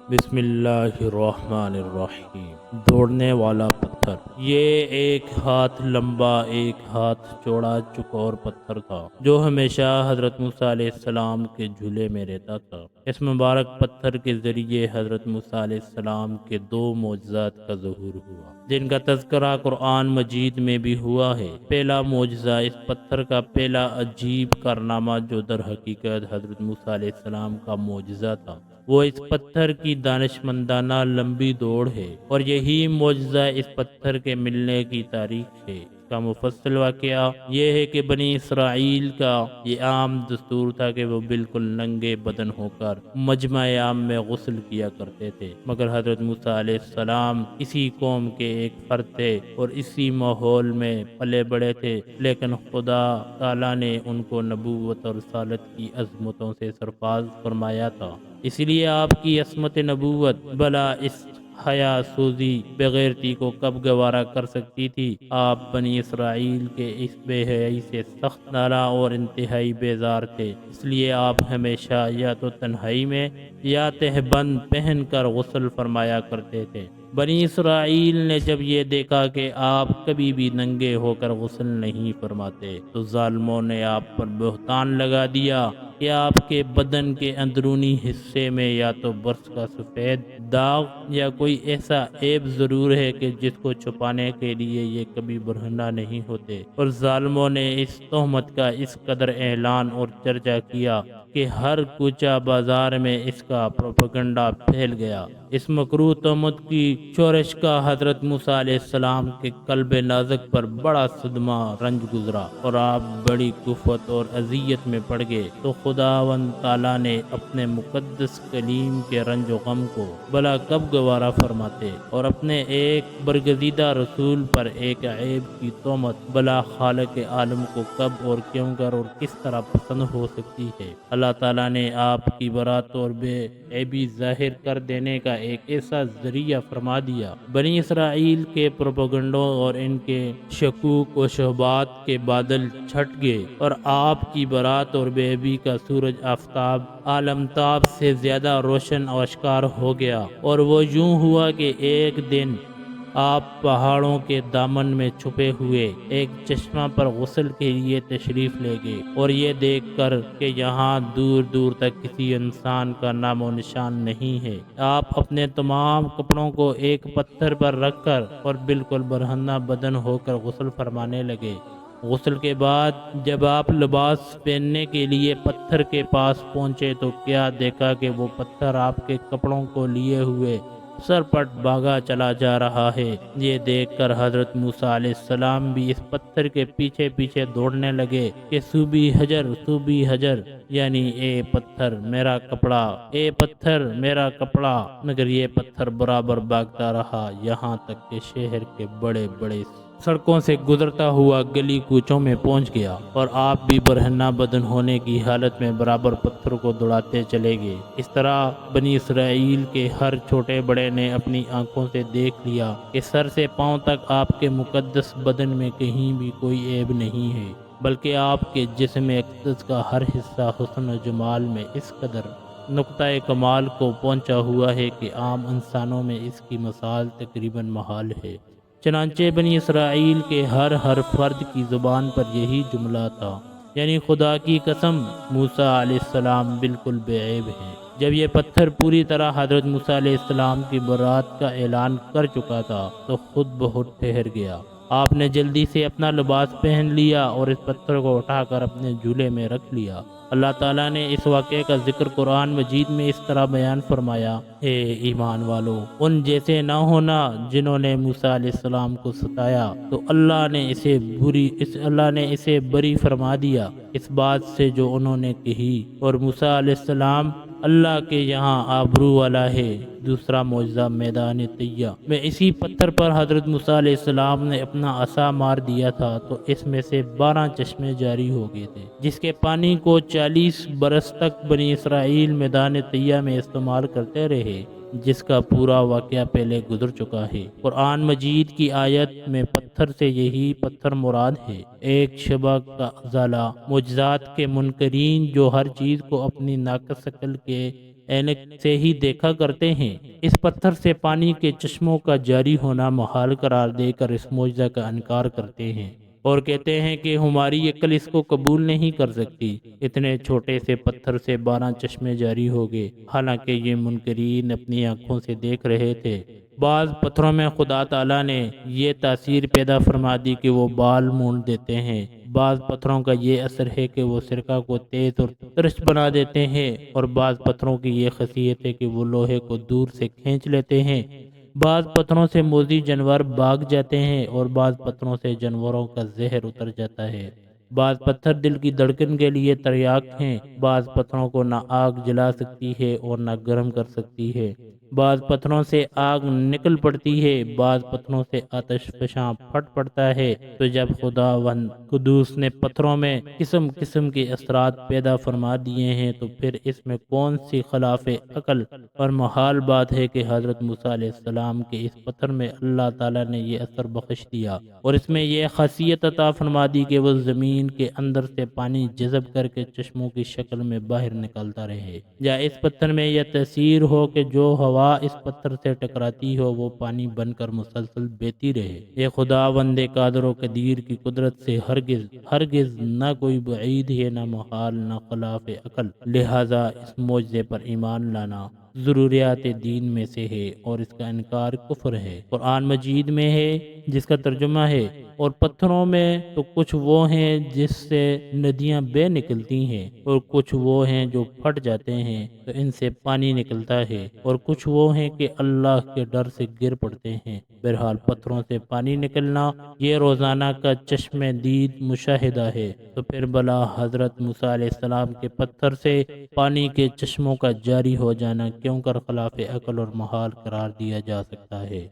بسم اللہ الرحمن الرحیم۔ دوڑنے والا پتھر۔ یہ ایک ہاتھ لمبا ایک ہاتھ چوڑا چکور پتھر تھا جو ہمیشہ حضرت موسیٰ علیہ السلام کے جھولے میں رہتا تھا۔ اس مبارک پتھر کے ذریعے حضرت موسیٰ علیہ السلام کے دو معجزات کا ظہور ہوا جن کا تذکرہ قرآن مجید میں بھی ہوا ہے۔ پہلا معجزہ اس پتھر کا پہلا عجیب کارنامہ جو در حقیقت حضرت موسیٰ علیہ السلام کا معجزہ تھا، وہ اس پتھر کی دانشمندانہ لمبی دوڑ ہے، اور یہی معجزہ اس پتھر کے ملنے کی تاریخ ہے۔ اس کا مفصل واقعہ یہ ہے کہ بنی اسرائیل کا یہ عام دستور تھا کہ وہ بالکل ننگے بدن ہو کر مجمع عام میں غسل کیا کرتے تھے، مگر حضرت موسیٰ علیہ السلام اسی قوم کے ایک فرد تھے اور اسی ماحول میں پلے بڑے تھے، لیکن خدا تعالیٰ نے ان کو نبوت اور رسالت کی عظمتوں سے سرفراز فرمایا تھا۔ اس لیے آپ کی عصمت نبوت بلا اس حیا سوزی بغیرتی کو کب گوارا کر سکتی تھی۔ آپ بنی اسرائیل کے اس بے حیائی سے سخت ناراض اور انتہائی بیزار تھے، اس لیے آپ ہمیشہ یا تو تنہائی میں یا تہبند پہن کر غسل فرمایا کرتے تھے۔ بنی اسرائیل نے جب یہ دیکھا کہ آپ کبھی بھی ننگے ہو کر غسل نہیں فرماتے تو ظالموں نے آپ پر بہتان لگا دیا کہ آپ کے بدن کے اندرونی حصے میں یا تو برس کا سفید داغ یا کوئی ایسا عیب ضرور ہے کہ جس کو چھپانے کے لیے یہ کبھی برہنہ نہیں ہوتے، اور ظالموں نے اس تہمت کا اس قدر اعلان اور چرچا کیا کہ ہر کوچہ بازار میں اس کا پروپیگنڈا پھیل گیا۔ اس مکروہ تہمت کی شورش کا حضرت موسیٰ علیہ السلام کے قلب نازک پر بڑا صدمہ رنج گزرا اور آپ بڑی کفت اور اذیت میں پڑ گئے، تو خداوند تعالیٰ نے اپنے مقدس کلیم کے رنج و غم کو بلا کب گوارا فرماتے، اور اپنے ایک برگزیدہ رسول پر ایک عیب کی تہمت بلا خالق عالم کو کب اور کیوں کر اور کس طرح پسند ہو سکتی ہے۔ اللہ تعالیٰ نے آپ کی برات اور بے عیبی ظاہر کر دینے کا ایک ایسا ذریعہ فرما دیا۔ بنی اسرائیل کے پروپیگنڈوں اور ان کے شکوک و شبہات کے بادل چھٹ گئے، اور آپ کی برات اور بے عیبی کا سورج آفتاب عالمتاب سے زیادہ روشن و اشکار ہو گیا، اور وہ یوں ہوا کہ ایک دن آپ پہاڑوں کے دامن میں چھپے ہوئے ایک چشمہ پر غسل کے لیے تشریف لے گئے، اور یہ دیکھ کر کہ یہاں دور دور تک کسی انسان کا نام و نشان نہیں ہے، آپ اپنے تمام کپڑوں کو ایک پتھر پر رکھ کر اور بالکل برہنہ بدن ہو کر غسل فرمانے لگے۔ غسل کے بعد جب آپ لباس پہننے کے لیے پتھر کے پاس پہنچے تو کیا دیکھا کہ وہ پتھر آپ کے کپڑوں کو لیے ہوئے سرپٹ بھاگا چلا جا رہا ہے۔ یہ دیکھ کر حضرت موسیٰ علیہ السلام بھی اس پتھر کے پیچھے پیچھے دوڑنے لگے کہ سوبی حجر سوبی حجر، یعنی اے پتھر میرا کپڑا، اے پتھر میرا کپڑا، مگر یہ پتھر برابر بھاگتا رہا یہاں تک کہ شہر کے بڑے بڑے سڑکوں سے گزرتا ہوا گلی کوچوں میں پہنچ گیا، اور آپ بھی برہنہ بدن ہونے کی حالت میں برابر پتھر کو دوڑاتے چلے گئے۔ اس طرح بنی اسرائیل کے ہر چھوٹے بڑے نے اپنی آنکھوں سے دیکھ لیا کہ سر سے پاؤں تک آپ کے مقدس بدن میں کہیں بھی کوئی عیب نہیں ہے، بلکہ آپ کے جسم اقدس کا ہر حصہ حسن و جمال میں اس قدر نقطۂ کمال کو پہنچا ہوا ہے کہ عام انسانوں میں اس کی مثال تقریباً محال ہے۔ چنانچہ بنی اسرائیل کے ہر فرد کی زبان پر یہی جملہ تھا، یعنی خدا کی قسم موسیٰ علیہ السلام بالکل بے عیب ہیں۔ جب یہ پتھر پوری طرح حضرت موسیٰ علیہ السلام کی برات کا اعلان کر چکا تھا تو خود بہت ٹھہر گیا۔ آپ نے جلدی سے اپنا لباس پہن لیا اور اس پتھر کو اٹھا کر اپنے جھولے میں رکھ لیا۔ اللہ تعالیٰ نے اس واقعے کا ذکر قرآن مجید میں اس طرح بیان فرمایا: اے ایمان والو، ان جیسے نہ ہونا جنہوں نے موسیٰ علیہ السلام کو ستایا، تو اللہ نے اسے بری فرما دیا اس بات سے جو انہوں نے کہی، اور موسیٰ علیہ السلام اللہ کے یہاں آبرو والا ہے۔ دوسرا معجزہ میدان طیہ میں اسی پتھر پر حضرت موسیٰ علیہ السلام نے اپنا عصا مار دیا تھا تو اس میں سے 12 چشمے جاری ہو گئے تھے، جس کے پانی کو 40 برس تک بنی اسرائیل میدان طیہ میں استعمال کرتے رہے، جس کا پورا واقعہ پہلے گزر چکا ہے۔ قرآن مجید کی آیت میں پتھر سے یہی پتھر مراد ہے۔ ایک شبہ کا ازالہ۔ معجزات کے منکرین جو ہر چیز کو اپنی ناقص عقل کے اینک سے ہی دیکھا کرتے ہیں۔ اس پتھر سے پانی کے چشموں کا جاری ہونا محال قرار دے کر اس معجزہ کا انکار کرتے ہیں اور کہتے ہیں کہ ہماری عقل اس کو قبول نہیں کر سکتی۔ اتنے چھوٹے سے پتھر سے 12 چشمے جاری ہو گئے، حالانکہ یہ منکرین اپنی آنکھوں سے دیکھ رہے تھے۔ بعض پتھروں میں خدا تعالیٰ نے یہ تاثیر پیدا فرما دی کہ وہ بال مونڈ دیتے ہیں۔ بعض پتھروں کا یہ اثر ہے کہ وہ سرکہ کو تیز اور ترش بنا دیتے ہیں، اور بعض پتھروں کی یہ خاصیت ہے کہ وہ لوہے کو دور سے کھینچ لیتے ہیں۔ بعض پتھروں سے موذی جانور بھاگ جاتے ہیں، اور بعض پتھروں سے جانوروں کا زہر اتر جاتا ہے۔ بعض پتھر دل کی دھڑکن کے لیے تریاک ہیں۔ بعض پتھروں کو نہ آگ جلا سکتی ہے اور نہ گرم کر سکتی ہے۔ بعض پتھروں سے آگ نکل پڑتی ہے، بعض پتھروں سے آتش فشاں پھٹ پڑتا ہے۔ تو جب خداوند قدوس نے پتھروں میں قسم قسم کے اثرات پیدا فرما دیے ہیں، تو پھر اس میں کون سی خلاف عقل اور محال بات ہے کہ حضرت موسیٰ علیہ السلام کے اس پتھر میں اللہ تعالیٰ نے یہ اثر بخش دیا اور اس میں یہ خاصیت عطا فرما دی کہ وہ زمین کے اندر سے پانی جذب کر کے چشموں کی شکل میں باہر نکلتا رہے، یا اس پتھر میں یہ تاثیر ہو کہ جو ہوا اس پتھر سے ٹکراتی ہو وہ پانی بن کر مسلسل بہتی رہے۔ یہ خداوند قادر و قدیر کی قدرت سے ہرگز نہ کوئی بعید ہے، نہ محال، نہ خلاف عقل۔ لہذا اس معجزے پر ایمان لانا ضروریات دین میں سے ہے اور اس کا انکار کفر ہے۔ قرآن مجید میں ہے جس کا ترجمہ ہے، اور پتھروں میں تو کچھ وہ ہیں جس سے ندیاں بہ نکلتی ہیں، اور کچھ وہ ہیں جو پھٹ جاتے ہیں تو ان سے پانی نکلتا ہے، اور کچھ وہ ہیں کہ اللہ کے ڈر سے گر پڑتے ہیں۔ بہرحال پتھروں سے پانی نکلنا یہ روزانہ کا چشم دید مشاہدہ ہے، تو پھر بلا حضرت موسیٰ علیہ السلام کے پتھر سے پانی کے چشموں کا جاری ہو جانا کیوں کر خلاف عقل اور محال قرار دیا جا سکتا ہے؟